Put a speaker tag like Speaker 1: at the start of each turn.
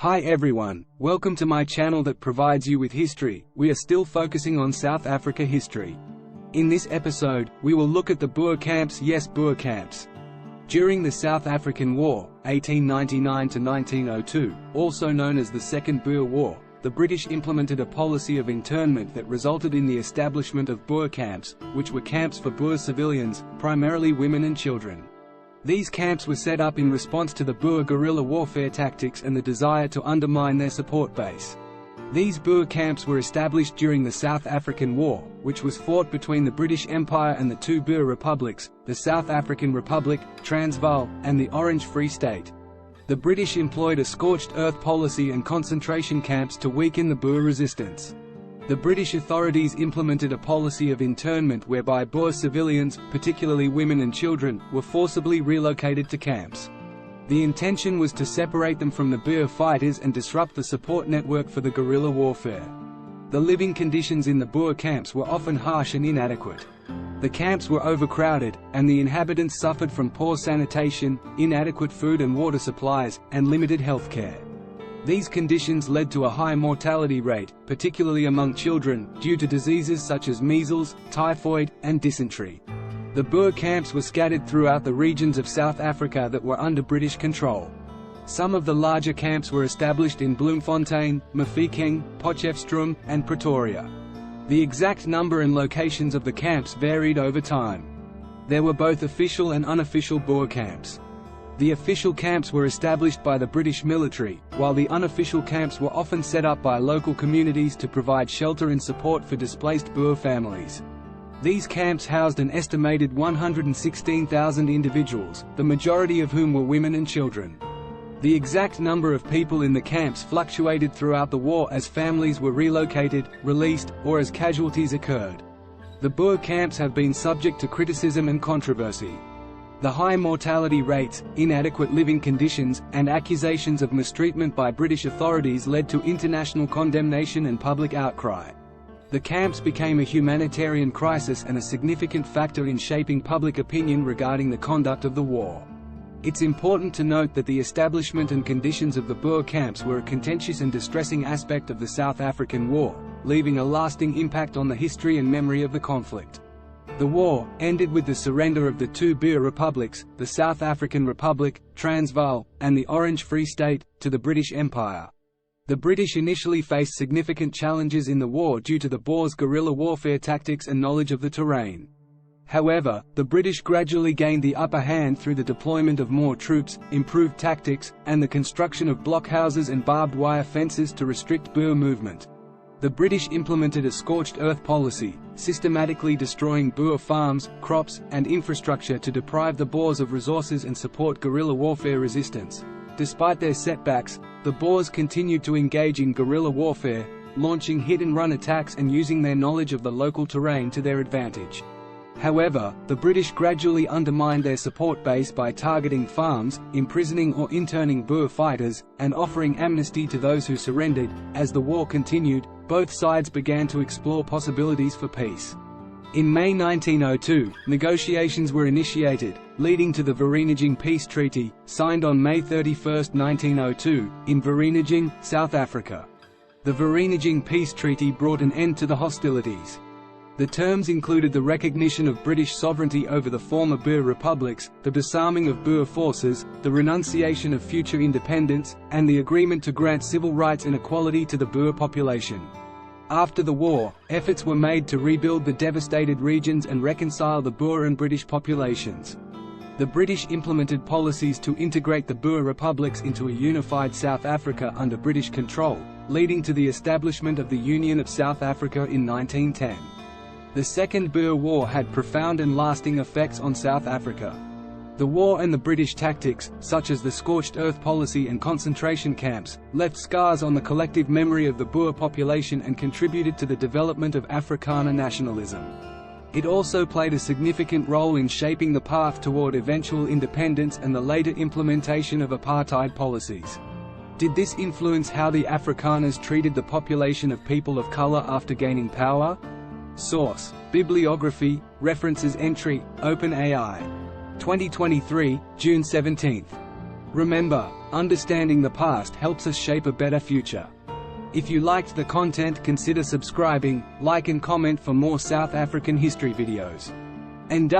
Speaker 1: Hi everyone, welcome to my channel that provides you with history. We are still focusing on South Africa history. In this episode, we will look at the Boer Camps. Yes, Boer Camps. During the South African War, 1899 to 1902, also known as the Second Boer War, the British implemented a policy of internment that resulted in the establishment of Boer Camps, which were camps for Boer civilians, primarily women and children. These camps were set up in response to the Boer guerrilla warfare tactics and the desire to undermine their support base. These Boer camps were established during the South African War, which was fought between the British Empire and the two Boer republics, the South African Republic, Transvaal, and the Orange Free State. The British employed a scorched earth policy and concentration camps to weaken the Boer resistance. The British authorities implemented a policy of internment whereby Boer civilians, particularly women and children, were forcibly relocated to camps. The intention was to separate them from the Boer fighters and disrupt the support network for the guerrilla warfare. The living conditions in the Boer camps were often harsh and inadequate. The camps were overcrowded, and the inhabitants suffered from poor sanitation, inadequate food and water supplies, and limited health care. These conditions led to a high mortality rate, particularly among children, due to diseases such as measles, typhoid, and dysentery. The Boer camps were scattered throughout the regions of South Africa that were under British control. Some of the larger camps were established in Bloemfontein, Mafeking, Potchefstroom, and Pretoria. The exact number and locations of the camps varied over time. There were both official and unofficial Boer camps. The official camps were established by the British military, while the unofficial camps were often set up by local communities to provide shelter and support for displaced Boer families. These camps housed an estimated 116,000 individuals, the majority of whom were women and children. The exact number of people in the camps fluctuated throughout the war as families were relocated, released, or as casualties occurred. The Boer camps have been subject to criticism and controversy. The high mortality rates, inadequate living conditions, and accusations of mistreatment by British authorities led to international condemnation and public outcry. The camps became a humanitarian crisis and a significant factor in shaping public opinion regarding the conduct of the war. It's important to note that the establishment and conditions of the Boer camps were a contentious and distressing aspect of the South African War, leaving a lasting impact on the history and memory of the conflict. The war ended with the surrender of the two Boer republics, the South African Republic, Transvaal, and the Orange Free State, to the British Empire. The British initially faced significant challenges in the war due to the Boers' guerrilla warfare tactics and knowledge of the terrain. However, the British gradually gained the upper hand through the deployment of more troops, improved tactics, and the construction of blockhouses and barbed wire fences to restrict Boer movement. The British implemented a scorched earth policy, systematically destroying Boer farms, crops, and infrastructure to deprive the Boers of resources and support guerrilla warfare resistance. Despite their setbacks, the Boers continued to engage in guerrilla warfare, launching hit-and-run attacks and using their knowledge of the local terrain to their advantage. However, the British gradually undermined their support base by targeting farms, imprisoning or interning Boer fighters, and offering amnesty to those who surrendered. As the war continued, both sides began to explore possibilities for peace. In May 1902, negotiations were initiated, leading to the Vereeniging Peace Treaty, signed on May 31, 1902, in Vereeniging, South Africa. The Vereeniging Peace Treaty brought an end to the hostilities. The terms included the recognition of British sovereignty over the former Boer republics, the disarming of Boer forces, the renunciation of future independence, and the agreement to grant civil rights and equality to the Boer population. After the war, efforts were made to rebuild the devastated regions and reconcile the Boer and British populations. The British implemented policies to integrate the Boer republics into a unified South Africa under British control, leading to the establishment of the Union of South Africa in 1910. The Second Boer War had profound and lasting effects on South Africa. The war and the British tactics, such as the scorched earth policy and concentration camps, left scars on the collective memory of the Boer population and contributed to the development of Afrikaner nationalism. It also played a significant role in shaping the path toward eventual independence and the later implementation of apartheid policies. Did this influence how the Afrikaners treated the population of people of color after gaining power? Source: Bibliography, References Entry, OpenAI. 2023, June 17. Remember, understanding the past helps us shape a better future. If you liked the content, consider subscribing, like and comment for more South African history videos. And